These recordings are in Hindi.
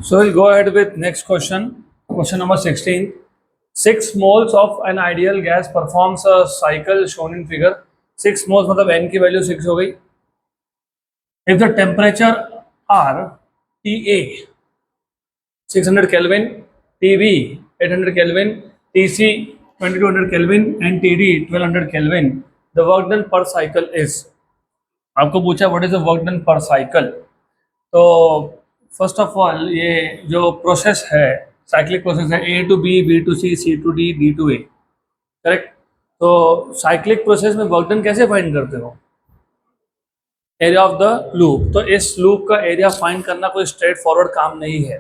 So we'll go ahead with next question. Question number 16. 6 moles of an ideal gas performs a cycle shown in figure. 6 moles मतलब n की वैल्यू 6 हो गई. If the temperature R TA 600 Kelvin, TB 800 Kelvin, TC 2200 Kelvin and TD 1200 Kelvin, the work done per cycle is. आपको पूछा what is the work done पर साइकिल. तो फर्स्ट ऑफ ऑल ये जो प्रोसेस है साइक्लिक प्रोसेस है A to B, B to C to D, D to A. Correct. तो साइक्लिक प्रोसेस में वर्क डन कैसे फाइंड करते हो? Area of the loop. तो इस लूप का एरिया फाइंड करना कोई स्ट्रेट फॉरवर्ड काम नहीं है.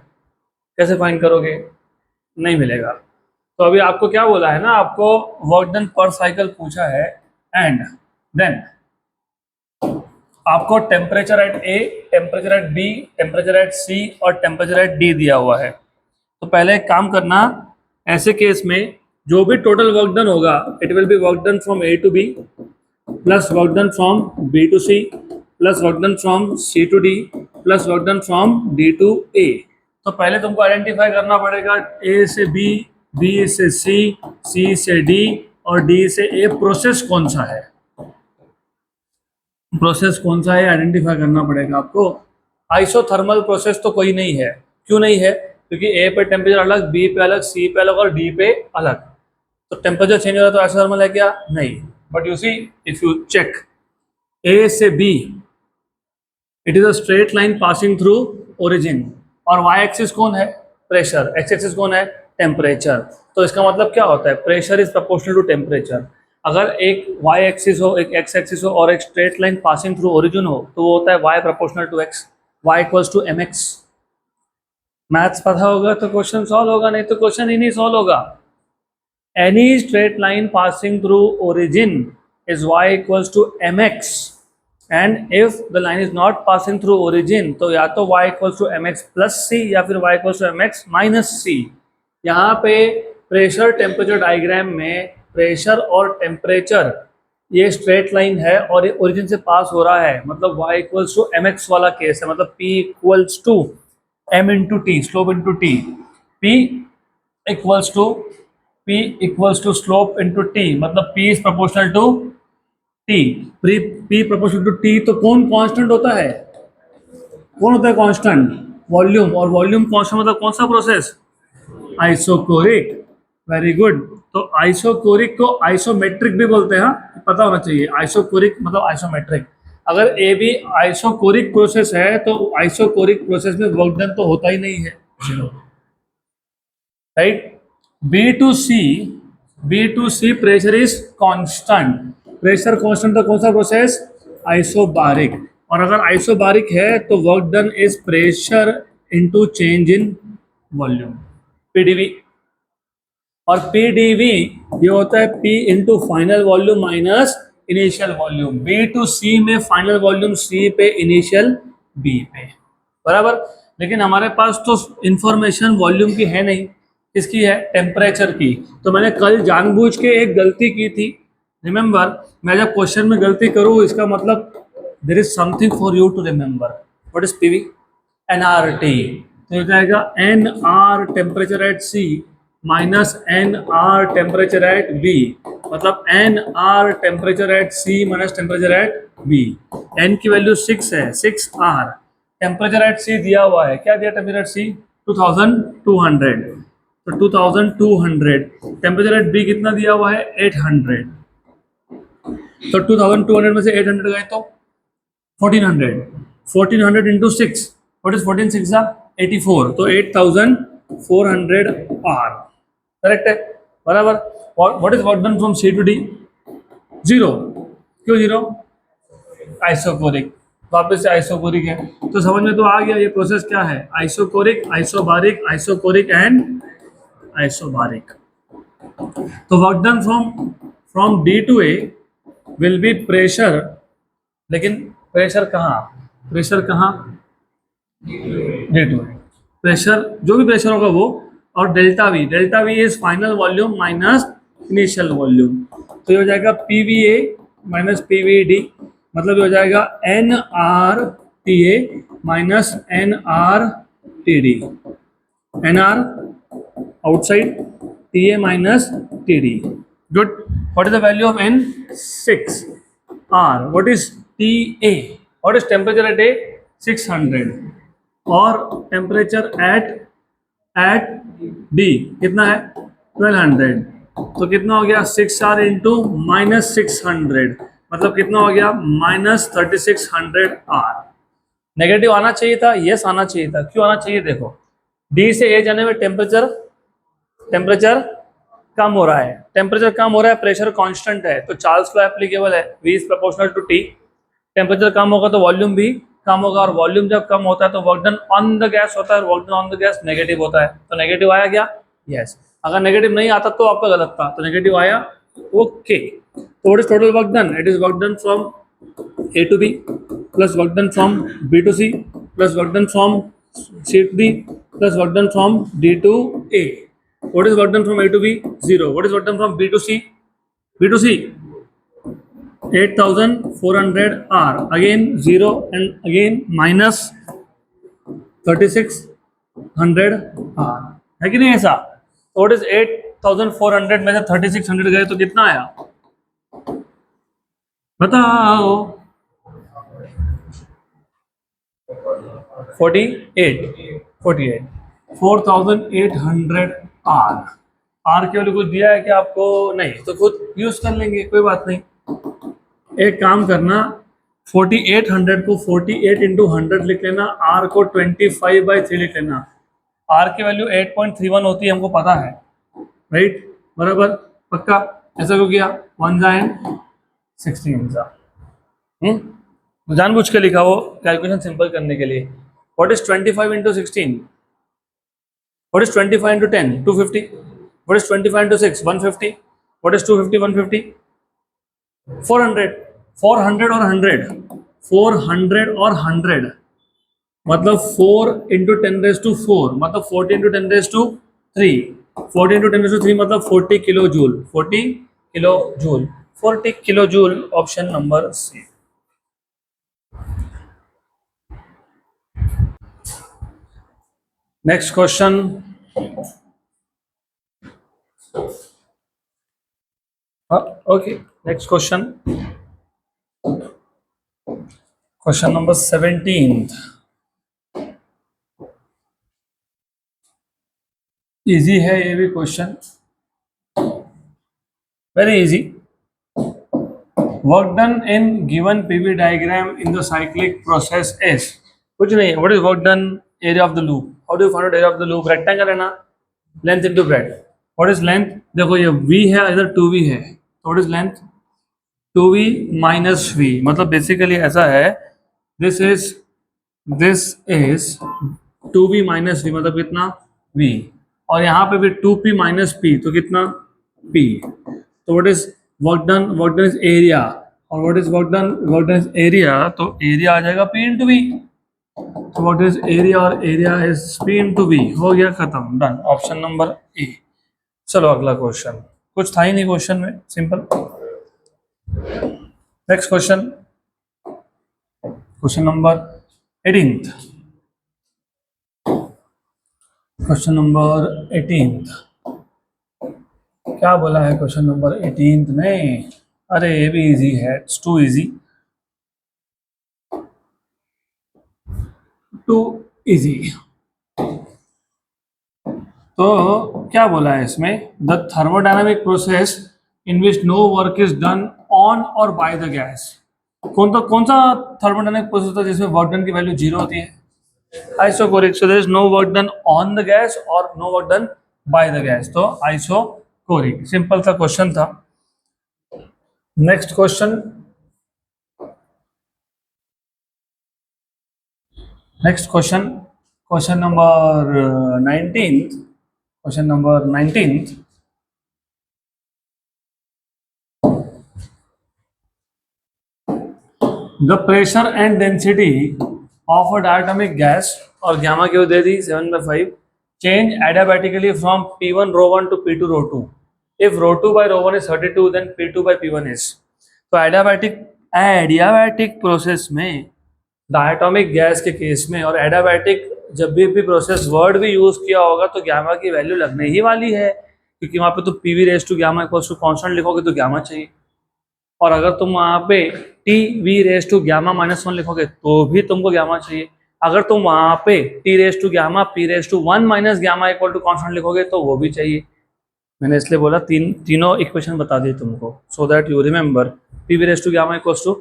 कैसे फाइंड करोगे? नहीं मिलेगा. तो अभी आपको क्या बोला है ना, आपको वर्क डन पर साइकिल पूछा है एंड देन आपको temperature at A, temperature at B, temperature at C और टेम्परेचर एट डी दिया हुआ है. तो पहले एक काम करना, ऐसे केस में जो भी टोटल वर्क डन होगा it will be work done from A to B plus work done from B to C plus work done from C to D plus work done from D to A. तो पहले तुमको आइडेंटिफाई करना पड़ेगा ए से बी, बी से सी से डी और डी से ए प्रोसेस कौन सा है. प्रोसेस कौन सा है आइडेंटिफाई करना पड़ेगा आपको. आइसोथर्मल प्रोसेस तो कोई नहीं है. क्यों नहीं है? क्योंकि ए पे टेम्परेचर अलग, बी पे अलग, सी पे अलग और डी पे अलग. तो टेम्परेचर चेंज हो रहा है तो आइसोथर्मल है क्या? नहीं. But you see if you check A से B it is a straight line passing through origin और वाई एक्सिस कौन है? प्रेशर. एक्स एक्सिस कौन है? टेम्परेचर. तो इसका मतलब क्या होता है? Pressure is proportional to temperature. अगर एक वाई एक्सिस हो, एक एक्स एक्सिस हो और एक straight line passing through origin हो तो वो होता है Y proportional to X, Y equals to M X. Maths पता होगा तो क्वेश्चन सॉल्व होगा, नहीं तो क्वेश्चन ही नहीं सॉल्व होगा. Any straight line passing through origin is Y equals to M X and if the line is not passing through origin तो या तो Y equals to M X plus C या फिर Y equals to M X minus C. यहाँ पे प्रेशर टेम्परेचर डायग्राम में प्रेशर और टेम्परेचर ये स्ट्रेट लाइन है और ये ओरिजिन से पास हो रहा है, मतलब y equals to M X वाला केस है. मतलब p equals to m into T, slope into T. p equals to slope into T, मतलब p is proportional to t. p proportional to t. तो कौन कांस्टेंट होता है? कौन होता है कांस्टेंट? वॉल्यूम. और वॉल्यूम कांस्टेंट मतलब कौन सा प्रोसेस? आइसोकोरिक. Very good. तो आइसोकोरिक को आइसोमेट्रिक भी बोलते हैं, पता होना चाहिए. आइसोकोरिक मतलब आइसोमेट्रिक. अगर ए भी आइसोकोरिक प्रोसेस है तो आइसोकोरिक प्रोसेस में वर्क डन तो होता ही नहीं है, right. B to C pressure is constant. Pressure constant तो कौन सा प्रोसेस? आइसोबारिक. और अगर आइसोबारिक है तो work done is pressure into change in volume, PDV. और पीडीवी ये होता है P into final volume minus initial volume. B to C में फाइनल वॉल्यूम सी पे, इनिशियल बी पे, बराबर. लेकिन हमारे पास तो इंफॉर्मेशन वॉल्यूम की है नहीं, किसकी है? टेम्परेचर की. तो मैंने कल जानबूझ के एक गलती की थी. रिमेंबर, मैं जब क्वेश्चन में गलती करूँ इसका मतलब there is something for you to remember. What is PV? NRT. तो हो जाएगा N R temperature at C minus N R temperature at B, मतलब N R temperature at C minus temperature at B. N की वैल्यू 6 है, 6 आर. टेम्परेचर एट सी दिया हुआ है, क्या दिया टेम्परेचर एट सी? 2200. तो 2200. टेम्परेचर एट बी कितना दिया हुआ है? 800. तो 2200 में से 800 गए तो 1400. 1400 इंटू 6, व्हाट इज 14 6 84. तो 8400 आर. करेक्ट है, बराबर. What is work done from C to D? 0. क्यों 0? आइसोकोरिक. वापस से आइसोकोरिक है. तो समझ में तो आ गया ये प्रोसेस क्या है? Isochoric, isobaric, isochoric and isobaric. तो work done from D to A will be pressure. लेकिन प्रेशर कहाँ? D to A. प्रेशर जो भी प्रेशर होगा वो, और delta V is final volume minus initial volume. तो ये हो जाएगा P V A minus P V D, मतलब ये हो जाएगा N R T A minus N R T D. NR outside, TA minus TD. Good. What is the value of N? 6. R. What is TA? What is temperature at A? 600. और temperature at D कितना है? 1200. तो कितना हो गया? 6R इंटू माइनस 600, मतलब कितना हो गया? Minus 3600R. नेगेटिव आना चाहिए था, यस आना चाहिए था. क्यों आना चाहिए? देखो, डी से ए जाने में टेम्परेचर कम हो रहा है, टेम्परेचर कम हो रहा है, प्रेशर कांस्टेंट है, तो चार्ल्स लॉ एप्लीकेबल है. V is proportional to T. Temperature कम होगा तो वॉल्यूम भी कम होगा, और वॉल्यूम जब कम होता है तो work done on the gas होता है, work done on the gas negative होता है. तो नेगेटिव आया क्या? यस. अगर नेगेटिव नहीं आता तो आपका गलत था, तो नेगेटिव आया. ओके. तो what is total work done? It is work done from A to B plus work done from B to C plus work done from C to D plus work done from D to A. What is work done from A to B? 0. What is work done from B to C? B to C 8400 R. Again 0 and again minus 3600 R. है कि नहीं ऐसा? तो what is 8400 में से 3600 गए तो कितना आया? बताओ. 48 4800 R. R के लिए कुछ दिया है कि आपको? नहीं, तो खुद यूज कर लेंगे, कोई बात नहीं. एक काम करना, 4800 को 48 इंटू 100 लिख लेना, R को 25/3 लिख लेना. R की वैल्यू 8.31 होती है, हमको पता है, राइट? बराबर, पक्का. ऐसा क्यों किया? 1 जा एंड 16 जा. जानबूझ के लिखा वो, कैलकुलेशन सिंपल करने के लिए. What is 25 into 16? What is 25 into 10? 250. What is 25 into 6? 150. What is 250? 150. 400. 400 और 100. 400 और 100. मतलब 4 into 10 raised to 4. मतलब 40 into 10 raised to 3. 40 into 10 raised to 3 मतलब 40 kilo joule. 40 kilo joule. 40 kilo joule. Option number C. Next question. Okay. Next question. Question number 17. Easy है ये भी question. Very easy. Work done in given PV diagram in the cyclic process is. कुछ नहीं. What is work done? Area of the loop. How do you find out area of the loop? Rectangle है ना, length into breadth. What is length? देखो ये V है, इधर 2V है, तो what is length? 2V minus V. मतलब बेसिकली ऐसा है, this is 2V minus V, मतलब कितना? V. और यहाँ पे भी 2P minus P, तो कितना? P. तो what is work done? Work done is area. और what is work done? Work done is area, तो area आ जाएगा P into V. तो व्हाट इज एरिया? और area is P into V. हो गया, खत्म, डन. Option number A. चलो अगला क्वेश्चन. कुछ था ही नहीं क्वेश्चन में, simple. Next question. Question number 18. Question number 18. क्या बोला है क्वेश्चन नंबर 18 में? अरे ये भी इजी है, इट्स टू इजी. इजी. तो क्या बोला है इसमें? The thermodynamic process in which no work is done on or by the gas. कौन सा थर्मोडायनामिक प्रोसेस था जिसमें वर्क डन की वैल्यू 0 होती है? Isochoric. So there is no work done on the gas और no work done by the gas, तो आइसोकोरिक. सिंपल सा क्वेश्चन था. Next question. Next question, question number 19th. Question number 19th. The pressure and density of a diatomic gas, और gamma क्यों दे दी 7/5, change adiabatically from P1 rho 1 to P2 rho 2. If rho 2 by rho 1 is 32, then P2 by P1 is. तो adiabatic प्रोसेस में, डायटोमिक गैस के केस में और एडियाबैटिक जब भी प्रोसेस वर्ड भी यूज किया होगा तो गामा की वैल्यू लगने ही वाली है, क्योंकि वहां पे तो P V raise to gamma equals to constant लिखोगे तो गामा चाहिए, और अगर तुम वहां पे T V raise to gamma minus one लिखोगे तो भी तुमको गामा चाहिए। अगर तुम वहां पे T raise to gamma P raise to one minus gamma equal to constant लिखोगे तो वो भी चाहिए। मैंने इसलिए बोला तीनों इक्वेशन बता दी तुमको, so that you remember. P V raise to gamma equals to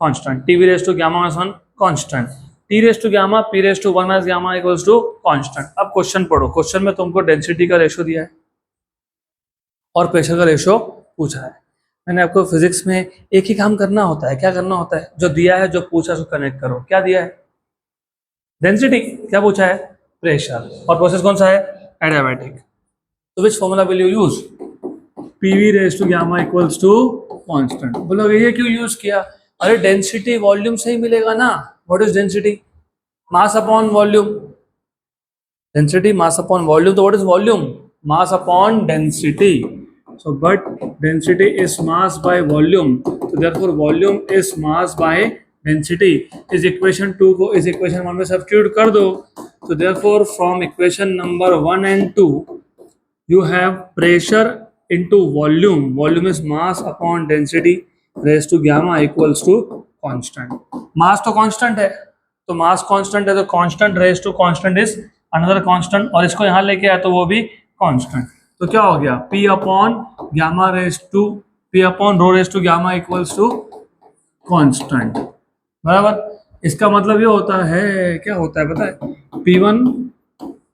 constant, T V raise to gamma minus one constant, T raise to gamma P raise to one minus gamma equals to constant. अब क्वेश्चन पढ़ो, क्वेश्चन में तुमको डेंसिटी का रेशो दिया है और प्रेशर का रेशो पूछा है। मैंने आपको फिजिक्स में एक ही काम करना होता है, क्या करना होता है, जो दिया है जो पूछा उसको कनेक्ट करो। क्या दिया है? डेंसिटी। क्या पूछा है? प्रेशर। और प्रोसेस कौन सा है? एडियाबैटिक। तो which formula will you use? P V raise to gamma equals to constant. बोलोगे ये क्यों यूज किया? अरे डेंसिटी वॉल्यूम से ही मिलेगा ना। What is density? Mass upon volume. Density mass upon volume, तो what is volume? Mass upon density. So, but density is mass by volume. So therefore, volume is mass by density. इस equation 2 को इस equation 1 में substitute कर दो। So therefore, from equation number 1 and 2, you have pressure into volume. Volume is mass upon density raised to gamma equals to constant. Mass तो constant है, तो mass constant है तो constant raised to constant is another constant, और इसको यहाँ लेके आया तो वो भी constant। तो क्या हो गया? P upon gamma raise to P upon rho raise to gamma equals to constant, बराबर। इसका मतलब ये होता है, क्या होता है पता है? P1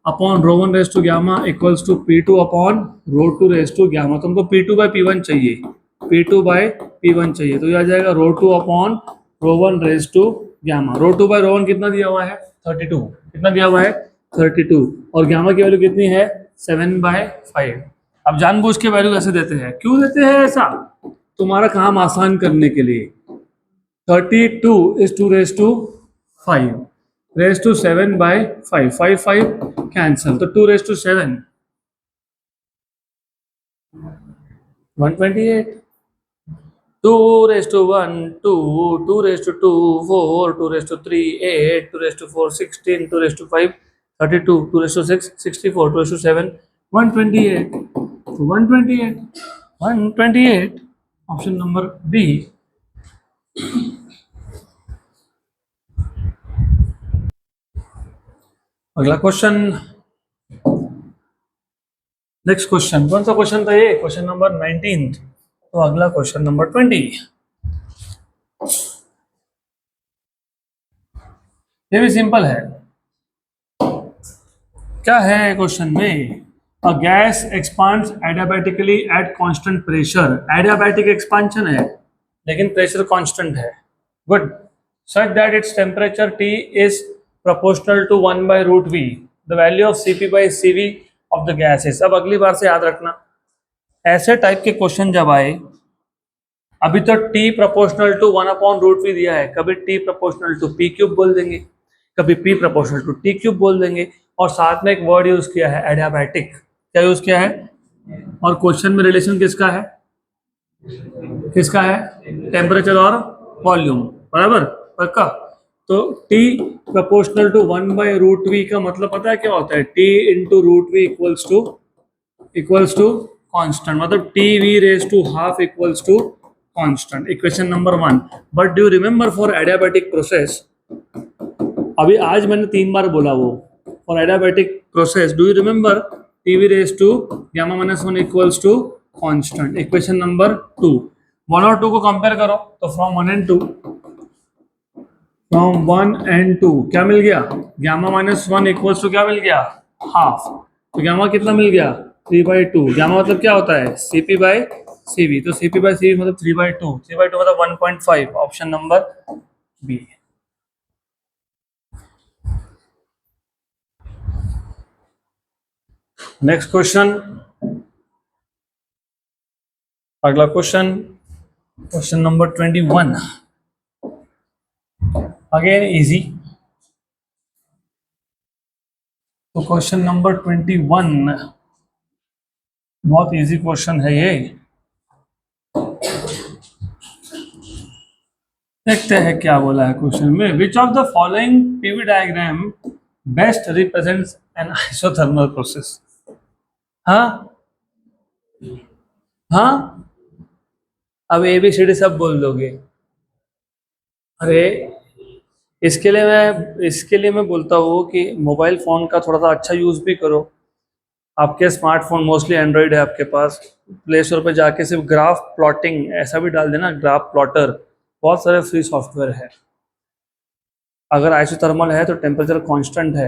upon rho one raise to gamma equals to P2 upon rho two raise to gamma. तुमको P2 बाई P1 चाहिए, P2 बाई P1 चाहिए, तो ये आ जाएगा rho two upon rho one raise to gamma. Rho two by rho one कितना दिया हुआ है? 32। कितना दिया हुआ है? 32। और गामा की वैल्यू कितनी है? 7/5। अब जानबूझ के वैल्यू कैसे देते हैं? क्यों देते हैं ऐसा? तुम्हारा काम आसान करने के लिए। 32 is 2 raised to 5 raised to 7/5, 5 cancel, तो 2 raised to 7 128, 2 raised to 1 2, 2 raised to 2 4, 2 raised to 3 8, 2 raised to 4 16, 2 raised to 5 32, 2 raised to 6 64, 2 raised to 7 128, 128, 128, option number B. अगला क्वेश्चन, नेक्स्ट क्वेश्चन। कौन सा क्वेश्चन था ये? Question number 19। तो अगला क्वेश्चन नंबर 20। ये भी सिंपल है। क्या है क्वेश्चन में? A gas expands adiabatically at constant pressure. Adiabatic expansion है लेकिन प्रेशर कांस्टेंट है। Good. Such that its temperature T is proportional to 1/√V, the value of Cp/Cv of the gases। अब अगली बार से याद रखना, ऐसे टाइप के क्वेश्चन जब आए, अभी तो T प्रोपोर्शनल टू 1/√V दिया है, कभी T proportional to P cube बोल देंगे, कभी P proportional to T cube बोल देंगे, और साथ में एक वर्ड यूज किया है एडियाबैटिक। क्या यूज किया है? और क्वेश्चन में रिलेशन किसका है? किसका है? टेम्परेचर और वॉल्यूम, बराबर, पक्का। तो T प्रोपोर्शनल टू 1/√V का मतलब पता है क्या होता है? T into √V equals to constant, मतलब TV raise to half equals to constant. Equation number 1। But do remember for adiabatic process, अभी आज मैंने 3 बार बोला वो, for adiabatic process do you remember TV raise to gamma -1 equals to constant. Equation number 2। 1 और 2 को कंपेयर करो तो फ्रॉम 1 and 2, फ्रॉम 1 and 2 क्या मिल गया? गामा -1 इक्वल्स टू क्या मिल गया? हाफ। तो गामा कितना मिल गया? 3/2। गामा मतलब क्या होता है? Cp/Cv। तो Cp/Cv मतलब 3/2, 3/2 मतलब 1.5, option number B. Next question, अगला question, question number 21। Again easy. तो क्वेश्चन नंबर 21 बहुत इजी क्वेश्चन है ये। देखते हैं क्या बोला है क्वेश्चन में। Which of the following PV diagram best represents an isothermal process. हाँ हाँ, अब ABCD सब बोल दोगे। अरे इसके लिए मैं बोलता हूँ कि मोबाइल फ़ोन का थोड़ा सा अच्छा यूज़ भी करो। आपके स्मार्टफोन मोस्टली एंड्रॉयड है आपके पास, प्ले स्टोर पे जाके सिर्फ ग्राफ प्लॉटिंग ऐसा भी डाल देना, ग्राफ प्लॉटर, बहुत सारे फ्री सॉफ्टवेयर है। अगर आइसोथर्मल है तो टेम्परेचर कांस्टेंट है,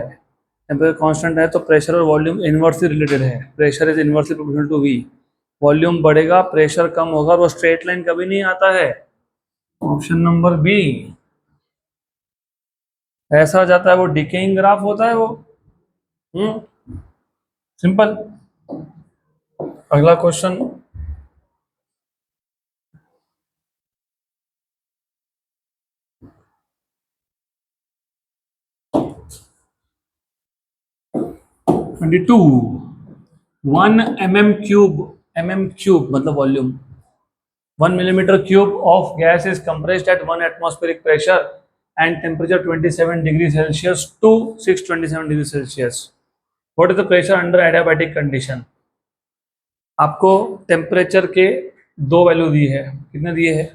टेम्परेचर कांस्टेंट है तो प्रेशर और वॉल्यूम इन्वर्सली रिलेटेड है, pressure is inversely proportional to V। Volume बढ़ेगा, प्रेशर कम होगा, और वो स्ट्रेट लाइन कभी नहीं आता है। ऑप्शन नंबर बी ऐसा हो जाता है, वो डिकेइंग ग्राफ होता है वो। सिंपल। अगला क्वेश्चन। Twenty two. 1 mm³ मतलब volume, 1 mm³ of gas is compressed at 1 atmospheric pressure and temperature 27 degrees Celsius to 627 degrees Celsius. What is the pressure under adiabatic condition? आपको टेम्परेचर के दो वैल्यू दी है, कितने दिए हैं,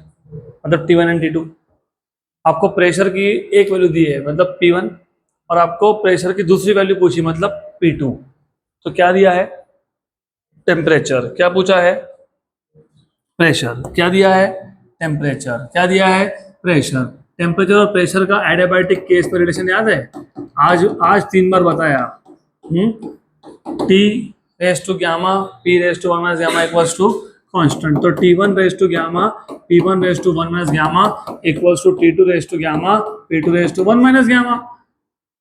मतलब T1 एंड T2। आपको प्रेशर की एक वैल्यू दी है मतलब P1, और आपको प्रेशर की दूसरी वैल्यू पूछी मतलब P2। तो क्या दिया है, टेम्परेचर। क्या पूछा है, प्रेशर। क्या दिया है, टेम्परेचर। क्या दिया है, प्रेशर। टेम्परेचर और प्रेशर का एडियाबैटिक केस पर रिलेशन याद है, आज आज 3 बार बताया। T raise to gamma, P raise to 1 minus gamma equals to constant. तो T1 raise to gamma, P1 raise to 1 minus gamma equals to T2 raise to gamma, P2 raise to 1 minus gamma.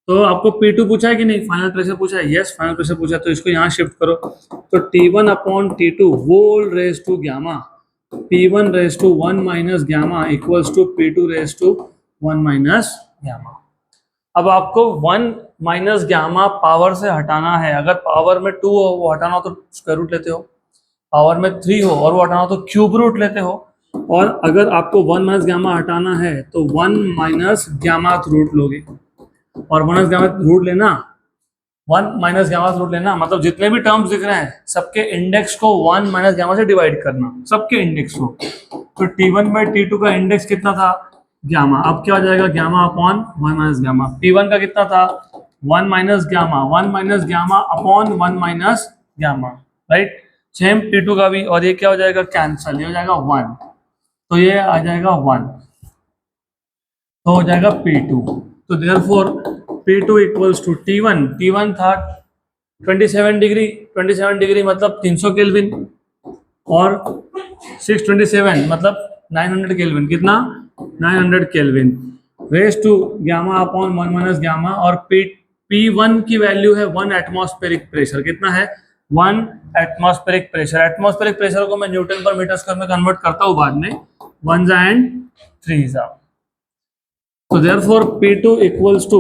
तो आपको P2 पूछा है कि नहीं, फाइनल प्रेशर पूछा है, यस फाइनल प्रेशर पूछा है, तो इसको यहाँ शिफ्ट करो। तो T1 upon T2 whole raise to gamma, P1 raise to 1 minus gamma equals to P2 raise to 1 minus gamma. अब आपको 1 माइनस ग्यामा पावर से हटाना है। अगर पावर में 2 हो वो हटाना हो तो स्क्वायर रूट लेते हो, पावर में 3 हो और वो हटाना हो तो क्यूब रूट लेते हो, और अगर आपको 1 माइनस गामा हटाना है तो 1 माइनस गामा रूट लोगे। और 1 माइनस गामा रूट लेना, 1 माइनस गामा रूट लेना मतलब जितने भी टर्म्स दिख रहे हैं सबके इंडेक्स को 1 माइनस गामा से डिवाइड करना, सबके इंडेक्स को। तो T1 बाई T2 का इंडेक्स कितना था, गामा। अब क्या हो जाएगा, gamma upon 1 minus gamma. P1 का कितना था, 1 minus gamma, 1 minus gamma upon 1 minus gamma, right. Same T2 का भी, और ये क्या हो जाएगा, कैंसल, ये हो जाएगा 1, तो ये आ जाएगा 1, तो हो जाएगा P2। तो therefore P2 equals to T1, T1 था 27 डिग्री, 27 डिग्री मतलब 300 केल्विन, और 627 मतलब 900 केल्विन, कितना 900 kelvin, raise to gamma upon 1 minus gamma. और P1 की वैल्यू है 1 एटमॉस्फेरिक प्रेशर, कितना है 1 एटमॉस्फेरिक प्रेशर। एटमॉस्फेरिक प्रेशर को मैं न्यूटन पर मीटर स्क्वायर में कन्वर्ट करता हूँ बाद में, 1 एंड 3 जा। So therefore P2 equals to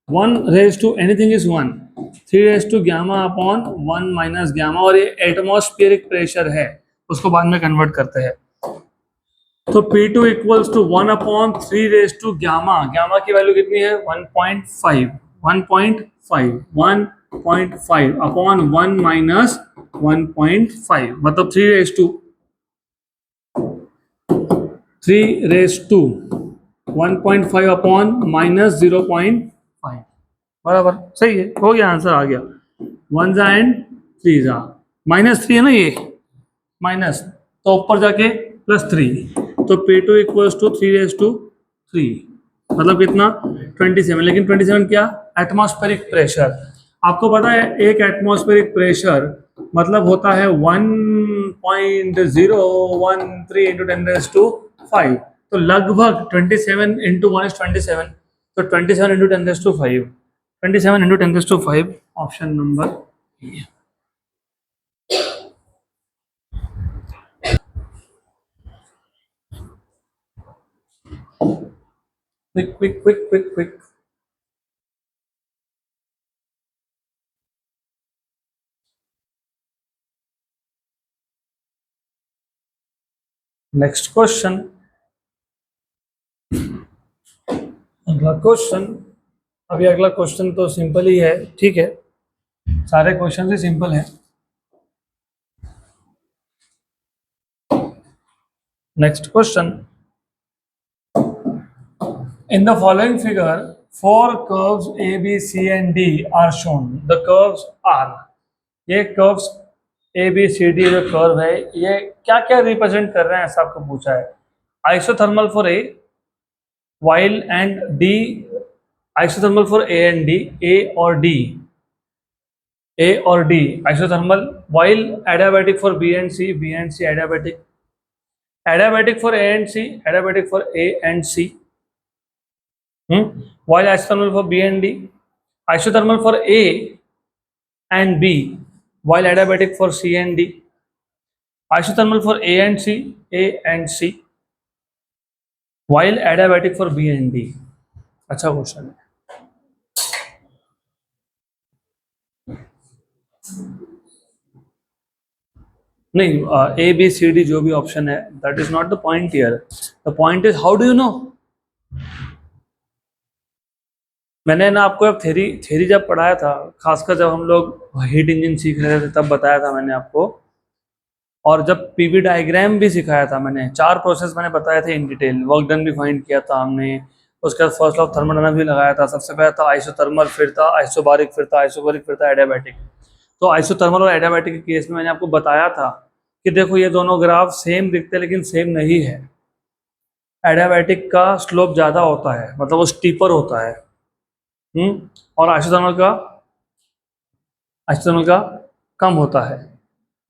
1 raised to anything is 1, 3 raised to gamma upon 1 minus gamma, और ये एटमॉस्फेरिक प्रेशर है, उसको बाद में कन्वर्ट करते हैं। तो P2 equals to 1 upon 3 raised to gamma, gamma की वैल्यू कितनी है 1.5, 1.5, 1.5 upon 1 minus 1.5 मतलब 3 raised to 1.5 अपॉन माइनस 0.5, बराबर सही है, हो गया, आंसर आ गया। 1 जा एंड 3 जा, -3 है ना ये, माइनस, तो ऊपर जाके +3, तो P2 equals to 3 raise to 3 मतलब कितना 27। लेकिन 27 क्या, एटमॉस्फेरिक प्रेशर। आपको पता है एक एटमॉस्फेरिक प्रेशर मतलब होता है 1.013 इंटू 10⁵, तो लगभग 27 इंटू 1 इज 27, तो 27 into 10⁵, 27 into 10⁵, option number A. Quick, quick, quick, quick, quick. Next question. अगला क्वेश्चन, अभी अगला क्वेश्चन तो सिंपल ही है, ठीक है, सारे क्वेश्चन ही सिंपल है। Next question, in the following figure, four curves A, B, C and D are shown. The curves are, ये curves A B C D जो कर्व है ये क्या क्या रिप्रेजेंट कर रहे हैं ऐसा आपको पूछा है। Isothermal for A, while and D, isothermal for A and D, A और D isothermal, while adiabatic for B and C adiabatic, adiabatic for A and C, adiabatic for A and C, while isothermal for B and D, isothermal for A and B, while adiabatic for C and D, isothermal for A and C, while adiabatic for B and D। अच्छा क्वेश्चन है। नहीं, ए बी सी डी जो भी ऑप्शन है that is not the point here, the point is how do you know. मैंने ना आपको अब थ्योरी जब पढ़ाया था, खासकर जब हम लोग हीट इंजन सीख रहे थे तब बताया था मैंने आपको, और जब पीवी डायग्राम भी सिखाया था मैंने, 4 प्रोसेस मैंने बताए थे इन डिटेल, वर्क डन भी फाइंड किया था हमने, उसके बाद फर्स्ट लॉ ऑफ थर्मोडायनामिक्स भी लगाया था। सबसे पहले था आइसोथर्मल, फिर था आइसोबारिक, फिर था एडियाबैटिक। तो आइसोथर्मल और एडियाबैटिक के केस में मैंने आपको बताया था कि देखो ये दोनों ग्राफ सेम दिखते हैं लेकिन सेम नहीं है। एडियाबैटिक का स्लोप ज़्यादा होता है, मतलब वो स्टीपर होता है, और आइसोथर्मल का कम होता है।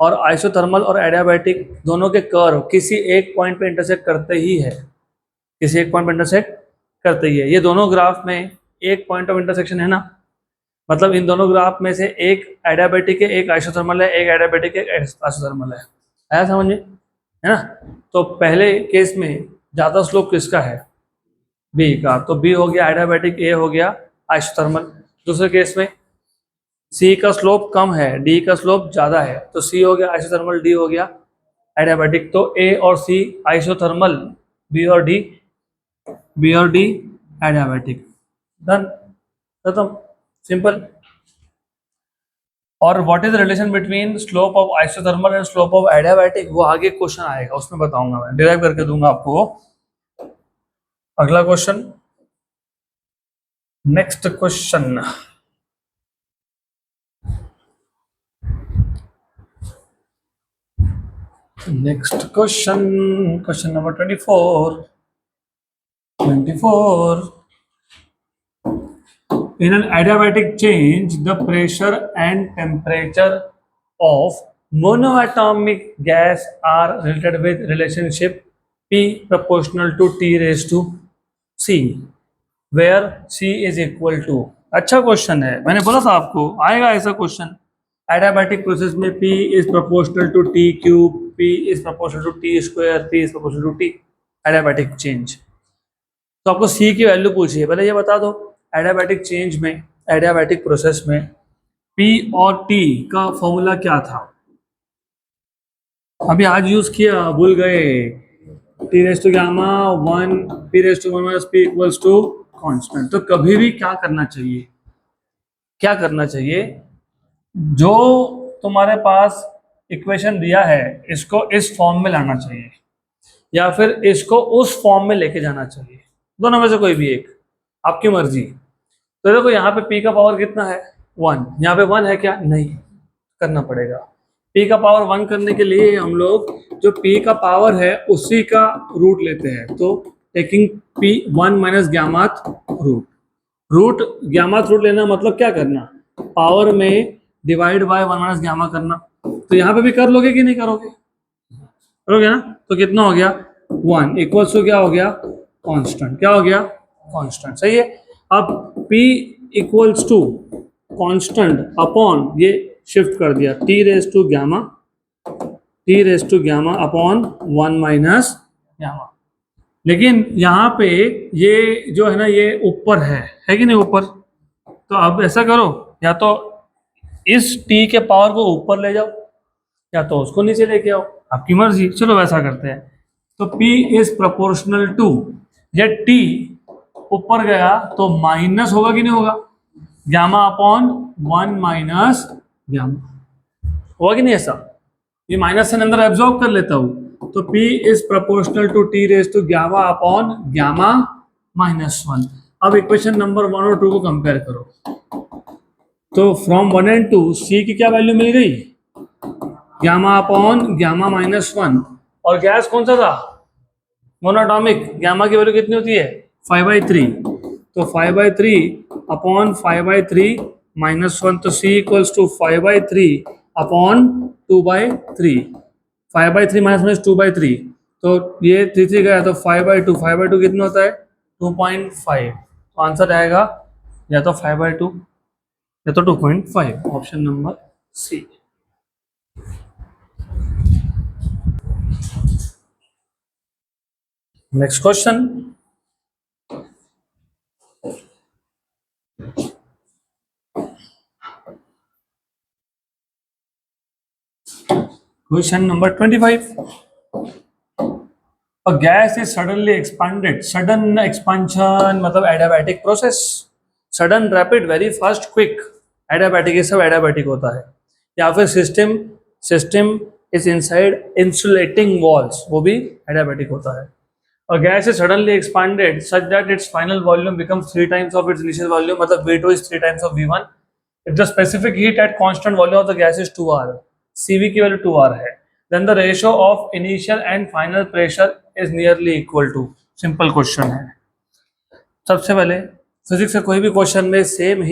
और आइसोथर्मल और एडियाबैटिक दोनों के कर्व किसी एक पॉइंट पे इंटरसेक्ट करते ही है, ये दोनों ग्राफ में एक पॉइंट ऑफ इंटरसेक्शन है ना, मतलब इन दोनों ग्राफ में से एक एडियाबैटिक है, एक आइसोथर्मल है, एक एडियाबैटिक है, एक आइसोथर्मल है। आया समझ में, है ना। तो पहले केस में ज़्यादा स्लोप किसका है, बी का, तो बी हो गया एडियाबैटिक, ए हो गया आइसोथर्मल। दूसरे केस में सी का स्लोप कम है, डी का स्लोप ज़्यादा है, तो सी हो गया आइसोथर्मल, डी हो गया एडियाबैटिक। तो ए और सी आइसोथर्मल, बी और डी एडियाबैटिक। डन, खत्म, सिंपल। और what is the relation between slope of isothermal and slope of adiabatic, वो आगे क्वेश्चन आएगा उसमें बताऊंगा, मैं डिराइव करके दूंगा आपको। अगला question, next question, question number 24। In an adiabatic change, the pressure and temperature of monoatomic gas are related with relationship P proportional to T raised to C, where C is equal to। अच्छा क्वेश्चन है, मैंने बोला था आपको आएगा ऐसा क्वेश्चन। एडियाबैटिक प्रोसेस में P is proportional to T cube, P is proportional to T square, P is proportional to T, adiabatic change. तो आपको C की वैल्यू पूछिए, पहले ये बता दो एडियाबैटिक चेंज में, एडियाबैटिक प्रोसेस में P और T का फॉर्मूला क्या था। अभी आज यूज किया, भूल गए, T raise to gamma 1, P raise to 1 minus P equals to constant. तो कभी भी क्या करना चाहिए, जो तुम्हारे पास इक्वेशन दिया है इसको इस फॉर्म में लाना चाहिए या फिर इसको उस फॉर्म में लेके जाना चाहिए, दोनों में से कोई भी एक, आपकी मर्जी। तो देखो यहाँ पे P का पावर कितना है 1, यहाँ पे 1 है क्या, नहीं, करना पड़ेगा। P का पावर 1 करने के लिए हम लोग जो P का पावर है उसी का रूट लेते हैं, तो taking P 1 minus gammath root gammath root लेना मतलब क्या करना, पावर में डिवाइड बाय 1 माइनस ग्यामा करना। तो यहाँ पे भी कर लोगे कि नहीं करोगे ना। तो कितना हो गया 1 इक्वल्स टू क्या हो गया, कांस्टेंट, क्या हो गया, कांस्टेंट, सही है। अब P equals to constant upon, ये शिफ्ट कर दिया, T raise to gamma upon 1 minus gamma. लेकिन यहाँ पे ये जो है ना ये ऊपर है कि नहीं ऊपर, तो अब ऐसा करो, या तो इस T के पावर को ऊपर ले जाओ या तो उसको नीचे लेके आओ, आपकी मर्जी। चलो वैसा करते हैं। तो P इज प्रोपोर्शनल टू, ये T ऊपर गया तो माइनस होगा कि नहीं होगा, गामा अपॉन 1 माइनस गामा, होगा कि नहीं ऐसा, ये माइनस से अंदर एब्जॉर्ब कर लेता हूं, तो P is proportional to T raise to gamma upon gamma minus 1। अब इक्वेशन नंबर 1 और 2 को कंपेयर करो, तो फ्रॉम 1 एंड 2 C की क्या वैल्यू मिल गई, गामा अपॉन गामा माइनस 1, और गैस कौन सा था, मोनोटॉमिक, गामा की वैल्यू कितनी होती है 5/3, तो 5/3 अपॉन 5/3 माइनस 1, तो C equals to 5/3 upon 2/3, 5/3 minus 2/3, तो ये 3 गया तो 5/2, 5/2 कितना होता है 2.5, तो आंसर आएगा या तो 5/2 या तो 2.5, option number C. Next question, question number 25। A gas is suddenly expanded. Sudden expansion मतलब adiabatic process. Sudden, rapid, very fast, quick. Adiabatic, ये सब adiabatic होता है। या फिर system is inside insulating walls, वो भी adiabatic होता है। A gas is suddenly expanded such that its final volume becomes 3 times of its initial volume, मतलब V2 is 3 times of V1. If the specific heat at constant volume of the gas is 2R, CV की वैल्यू 2R है, then the ratio of initial and final pressure is nearly equal to. Simple question है। सबसे पहले फिजिक्स से कोई भी क्वेश्चन में सेम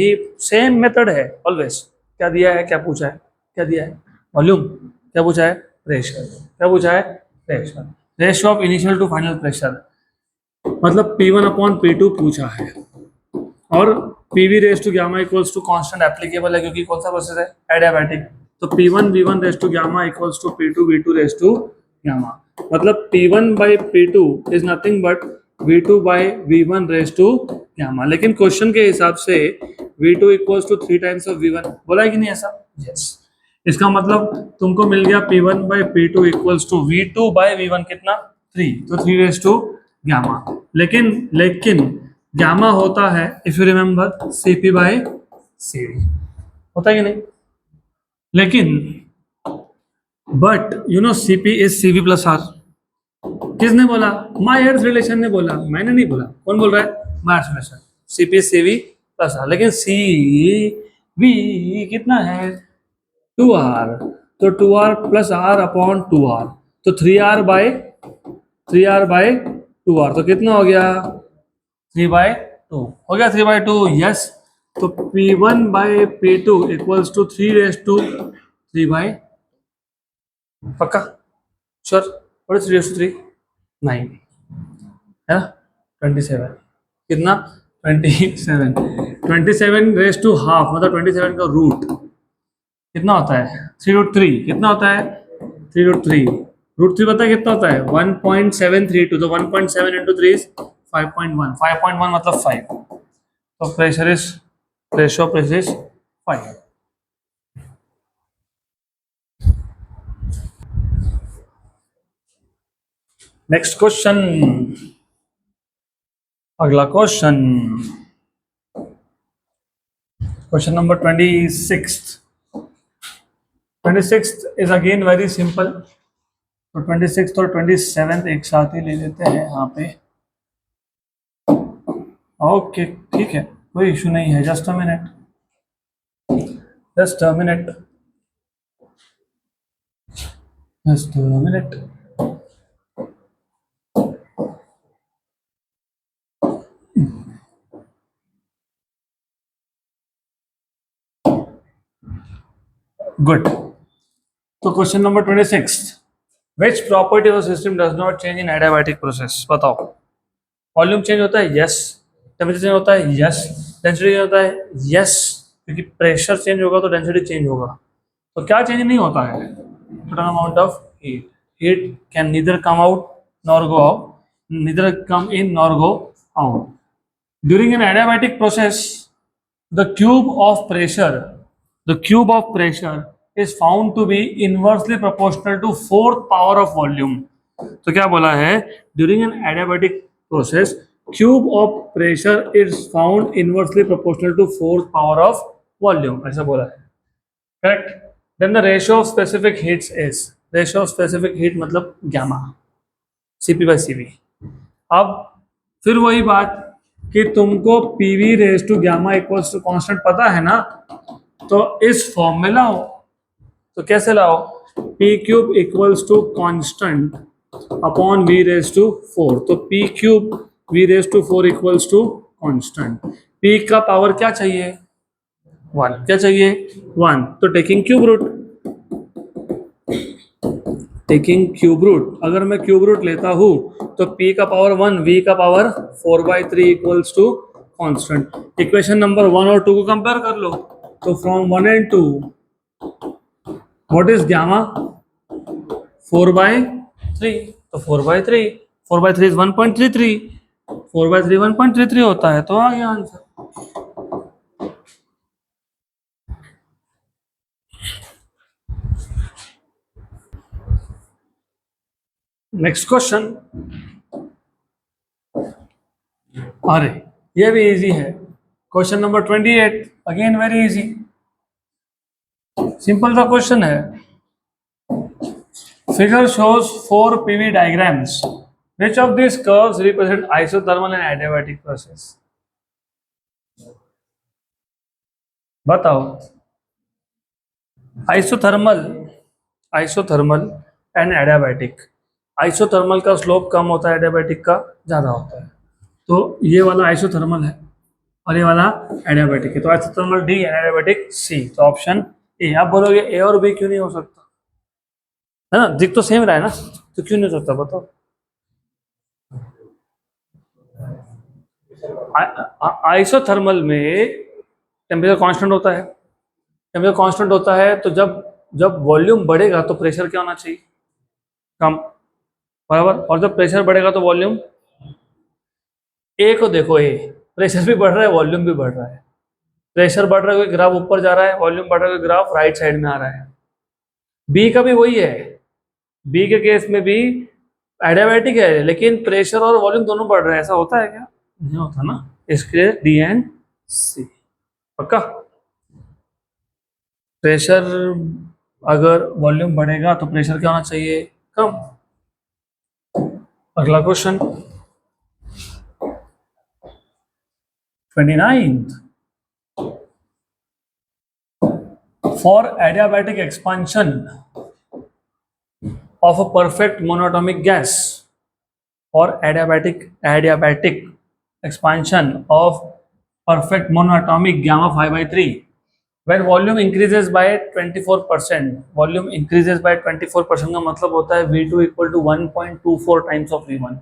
मेथड है ऑलवेज। क्या दिया है, क्या पूछा है, क्या दिया है वॉल्यूम, क्या पूछा है प्रेशर, क्या पूछा है pressure, ratio of initial to final pressure, मतलब P1 अपॉन P2 पूछा है, और PV raise to gamma equals to constant applicable है क्योंकि कौन सा प्रोसेस है एडियाबैटिक, तो P1 V1 raise to gamma equals to P2 V2 raise to gamma, मतलब P1 by P2 is nothing but V2 by V1 raise to gamma, लेकिन क्वेश्चन के हिसाब से V2 equals to 3 times of V1, बोला है कि नहीं ऐसा, यस। इसका मतलब तुमको मिल गया P1 by P2 equals to V2 by V1 कितना 3, तो 3 रेस टू गामा, लेकिन गामा होता है if you remember Cp by Cd, होता है कि नहीं, लेकिन but you know Cp is Cv plus R, किसने बोला, मायर्स रिलेशन ने बोला, मैंने नहीं बोला, कौन बोल रहा है Mayer's relation, Cp Cv plus R, लेकिन Cv कितना है 2R, तो 2R plus R upon 2R, तो 3R बाई 2R, तो कितना हो गया 3/2, हो गया 3/2, यस, तो P1 by P2 equals to 3 raise to 3/, पक्का sure, what is 3 raise to 3, 9 है ना, 27, कितना 27 रेस टू हाफ, मतलब 27 का रूट कितना होता है 3√3, कितना होता है 3√3, √3 पता है कितना होता है 1.732, तो 1.7 इंटू 3 इज 5.1, 5.1 मतलब 5, तो pressure is ratio of pressure is 5। Next question, अगला question, question number 26 is again very simple, तो 26 और 27 एक साथ ही ले लेते हैं यहाँ पे, ओके ठीक है, कोई इशू नहीं है, जस्ट अ मिनट, गुड। तो question number 26, which property of system does not change in adiabatic process, बताओ। वॉल्यूम चेंज होता है, यस, टेम्परेचर चेंज होता है, यस, डेंसिटी चेंज होता है, यस, क्योंकि प्रेशर चेंज होगा तो डेंसिटी चेंज होगा, तो क्या चेंज नहीं होता है, total amount of heat can neither come out nor go out, neither come in nor go out during an adiabatic process, the cube of pressure is found to be inversely proportional to 4th power of volume। तो क्या बोला है, during an adiabatic process cube of pressure is found inversely proportional to fourth power of volume, ऐसा बोला है, correct. Then the ratio of specific heats is, ratio of specific heat मतलब गैमा, सीपी बाई सीवी। अब फिर वही बात कि तुमको PV raise to gamma equals to constant पता है ना, तो इस फॉर्म में लाओ। तो कैसे लाओ, P cube equals to constant upon V raise to 4, तो P cube V raise to 4 equals to constant. पी का पावर क्या चाहिए, 1, क्या चाहिए 1, तो taking cube root, taking cube root, अगर मैं क्यूब रूट लेता हूं तो p का पावर 1, v का power 4/3 equals to constant. Equation number 1 और 2 को कंपेयर कर लो, तो from 1 and 2 what is gamma, 4/3, तो 4/3, 4/3 इज 1.33, 4/3 1.33 होता है, तो आ गया आंसर। नेक्स्ट क्वेश्चन, अरे ये भी इजी है, question number 28, again very easy, simple सा क्वेश्चन है। Figure shows 4 PV diagrams, which of these curves represent isothermal and adiabatic process? बताओ, isothermal, isothermal and adiabatic. Isothermal का स्लोप कम होता है, एडियाबैटिक का ज़्यादा होता है, तो ये वाला आइसोथर्मल है और ये वाला एडियाबैटिक है, तो आइसोथर्मल डी एंड एडियाबैटिक सी, तो ऑप्शन ए। आप बोलोगे ए और बी क्यों नहीं हो सकता, है ना, दिख तो सेम रहा है ना, तो क्यों नहीं हो सकता बताओ। आइसोथर्मल में टेम्परेचर कांस्टेंट होता है, टेम्परेचर कांस्टेंट होता है, तो जब जब वॉल्यूम बढ़ेगा तो प्रेशर क्या होना चाहिए, कम, बराबर, और जब प्रेशर बढ़ेगा तो वॉल्यूम, ए को देखो, ए प्रेशर भी बढ़ रहा है, वॉल्यूम भी बढ़ रहा है, प्रेशर बढ़ रहा है कोई ग्राफ ऊपर जा रहा है, वॉल्यूम बढ़ रहा है कोई ग्राफ राइट साइड में आ रहा है। बी का भी वही है, बी के केस में भी एडियाबैटिक है लेकिन प्रेशर और वॉल्यूम दोनों बढ़ रहे हैं, ऐसा होता है क्या, नहीं होता ना, इसके डी एंड सी पक्का। प्रेशर, अगर वॉल्यूम बढ़ेगा तो प्रेशर क्या होना चाहिए, कम। अगला question 29th, for adiabatic expansion of a perfect monatomic gas, or adiabatic expansion of perfect monatomic gamma 5/3, when volume increases by 24%, volume increases by 24% का मतलब होता है V2 equal to 1.24 times of V1।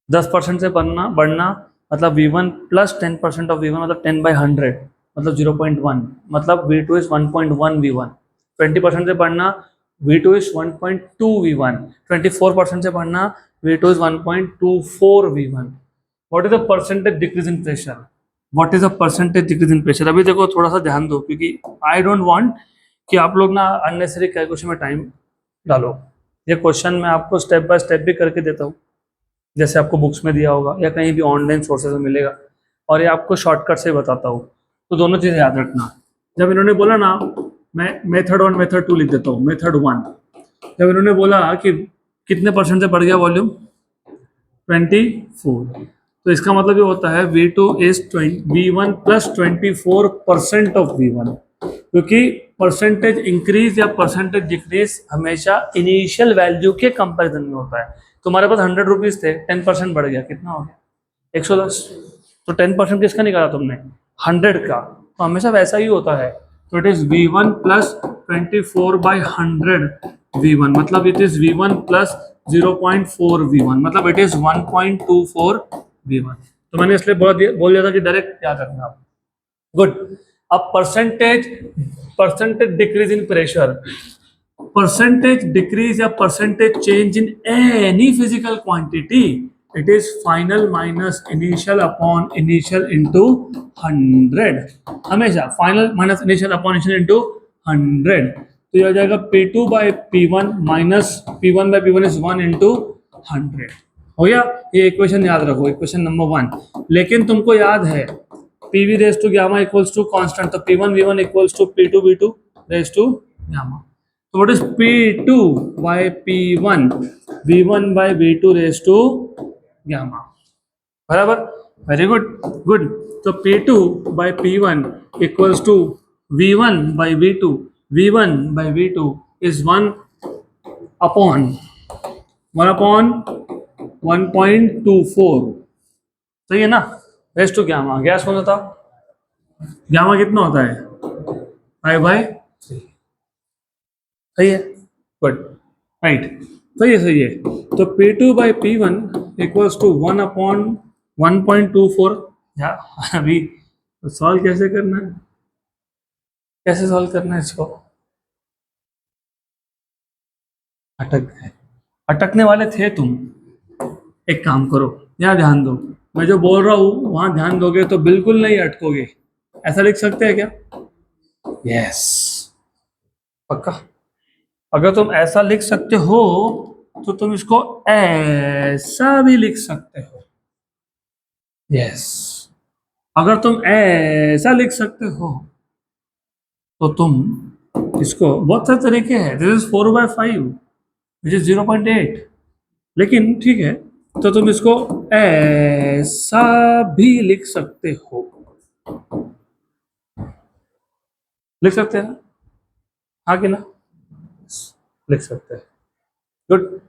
10% से बढ़ना मतलब V1 plus 10% of V1 मतलब 10/100 मतलब 0.1, मतलब V2 is 1.1 V1। 20% से बढ़ना V2 is 1.2 V1, 24% से बढ़ना V2 is 1.24 V1। What is the percentage decrease in pressure? What is the percentage decrease in pressure? अभी देखो थोड़ा सा ध्यान दो, क्योंकि I don't want कि आप लोग ना अननेसेसरी कैलकुलेशन में टाइम डालो। ये क्वेश्चन मैं आपको स्टेप बाय स्टेप भी करके देता हूँ, जैसे आपको बुक्स में दिया होगा या कहीं भी ऑनलाइन सोर्सेज में मिलेगा, और ये आपको शॉर्टकट से बताता हूँ, तो दोनों चीज़ें याद रखना। जब इन्होंने बोला ना, मैं मेथड 1 मेथड 2 लिख देता हूँ। मेथड 1, जब इन्होंने बोला कि कितने परसेंट से बढ़ गया वॉल्यूम, 24, तो इसका मतलब ये होता है V2 is V1 plus 24% of V1, क्योंकि परसेंटेज इंक्रीज या परसेंटेज डिक्रीज हमेशा इनिशियल वैल्यू के कंपैरिजन में होता है। तुम्हारे पास 100 रुपीज थे, 10% बढ़ गया, कितना हो गया 110, तो 10% किसका निकाला तुमने, 100 का, तो हमेशा वैसा ही होता है। तो it is V1 plus 24/100 V1, मतलब it is V1 plus 0.4 V1, मतलब इट इज 1.24 V1। तो मैंने इसलिए बोल दिया था कि डायरेक्ट याद रखना आप। गुड। अब percentage decrease in pressure, percentage decrease या percentage change in any physical quantity, it is final minus initial upon initial into 100, हमेशा final minus initial upon initial into 100। तो ये हो जाएगा P2 by P1 minus P1 by P1 is 1 into 100। हो गया। ये इक्वेशन याद रखो, इक्वेशन नंबर 1। लेकिन तुमको याद है P V raise to gamma equals to constant, तो P1 V1 equals to P2 V2 raise to gamma. तो what is P2 by P1 V1 by V2 raise to gamma, बराबर। Very good, good. तो P2 by P1 equals to V1 by V2, V1 by V2 is 1 upon 1.24, सही है ना, रेस टू गामा। गैस कौन था, गामा कितना होता है 5/3, सही है, गुड, राइट, सही है, सही है। तो P2 by P1 equals to 1 upon 1.24। या अभी सॉल्व कैसे करना है, कैसे सॉल्व करना है इसको, अटक गए, अटकने वाले थे तुम। एक काम करो, यहाँ ध्यान दो, मैं जो बोल रहा हूँ वहां ध्यान दोगे तो बिल्कुल नहीं अटकोगे। ऐसा लिख सकते हैं क्या, यस, पक्का। अगर तुम ऐसा लिख सकते हो तो तुम इसको ऐसा भी लिख सकते हो, यस। अगर तुम ऐसा लिख सकते हो तो तुम इसको, बहुत सारे तरीके हैं, दिस इज 4/5 विच इज 0.8, लेकिन ठीक है, तो तुम इसको ऐसा भी लिख सकते हो, लिख सकते हैं ना, हाँ कि ना, लिख सकते हैं, गुड।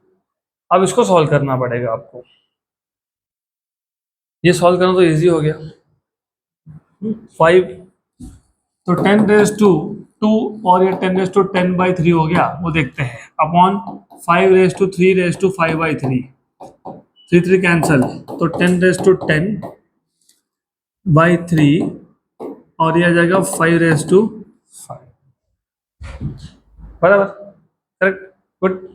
अब इसको सॉल्व करना पड़ेगा आपको, ये सॉल्व करना तो इजी हो गया। 5, तो 10⁻², और ये 10⁻10/3 हो गया, वो देखते हैं, अपॉन 5⁻3⁵5/3, 3 कैंसल, तो 10⁻10/3 और ये आ जाएगा 5⁻5, बराबर, करेक्ट, गुड।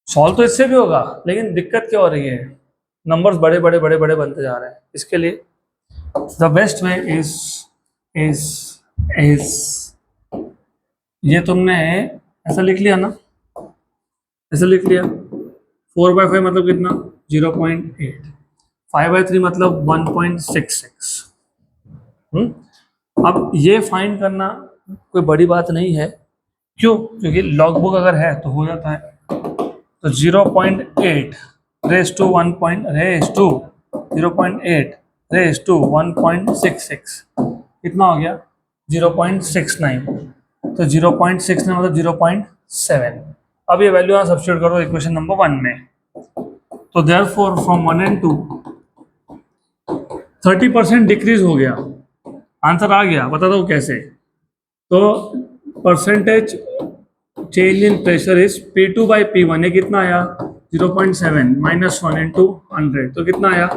सॉल्व तो इससे भी होगा, लेकिन दिक्कत क्या हो रही है, नंबर्स बड़े बड़े बड़े बड़े बनते जा रहे हैं। इसके लिए द बेस्ट वे इज ये तुमने ऐसा लिख लिया ना, ऐसा लिख लिया, 4/5 मतलब कितना 0.8, 5/3 मतलब 1.66। अब ये फाइंड करना कोई बड़ी बात नहीं है, क्यों, क्योंकि लॉग बुक अगर है तो हो जाता है। तो 0.8 रेस टू 1.66 कितना हो गया 0.69, तो 0.69 मतलब 0.7। अब ये वैल्यू यहाँ सब्स्टिट्यूट करो इक्वेशन नंबर 1 में, तो देयरफॉर फ्रॉम 1 and 2 30% डिक्रीज हो गया, आंसर आ गया, बता दो कैसे। तो percentage change in pressure is P2 by P1, ये कितना आया 0.7 -1 इंटू 100, तो कितना आया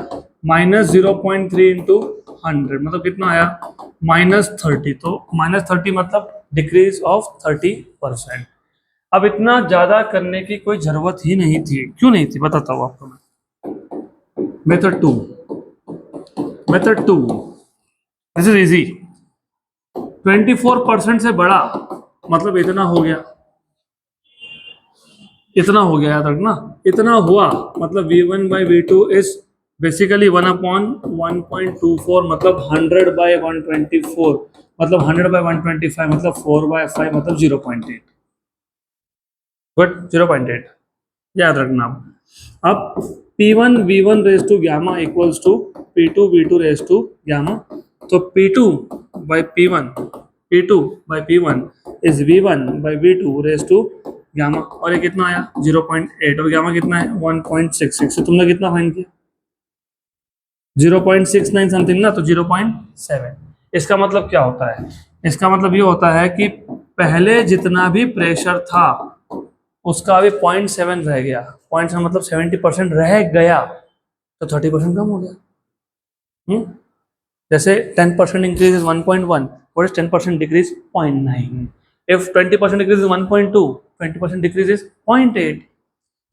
-0.3 इंटू 100, मतलब कितना आया -30, तो -30 मतलब डिक्रीज ऑफ 30%। अब इतना ज्यादा करने की कोई जरूरत ही नहीं थी, क्यों नहीं थी बताता हूँ आपको मैं। मेथड 2 दिस इज इजी, 24% से बड़ा मतलब इतना हो गया, इतना हो गया याद रखना, इतना हुआ मतलब V1 by V2 is basically 1/1.24, मतलब 100/124, मतलब 100/125, मतलब 4/5 मतलब 0.8, गुड, 0.8 याद रखना। अब P1 V1 raise to gamma equals to P2 V2 raise to gamma, तो P2 by P1 is V1 by V2 raise to gamma, और ये कितना आया 0.8, और गामा कितना है 1.66, तो तुमने कितना फाइंड किया 0.69 समथिंग ना, तो 0.7। इसका मतलब क्या होता है, इसका मतलब ये होता है कि पहले जितना भी प्रेशर था उसका अभी 0.7 रह गया, 0.7 मतलब 70% रह गया, तो 30% कम हो गया। जैसे 10% increase is 1.1, what is 10% decrease 0.9, if 20% decrease is 1.2, 20% decrease is 0.8,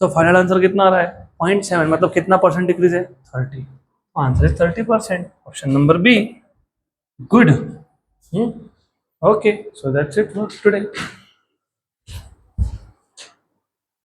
तो फाइनल आंसर कितना आ रहा है 0.7, मतलब कितना परसेंट डिक्रीज है 30, answer is 30%, option number B, good. Okay, so that's it for today.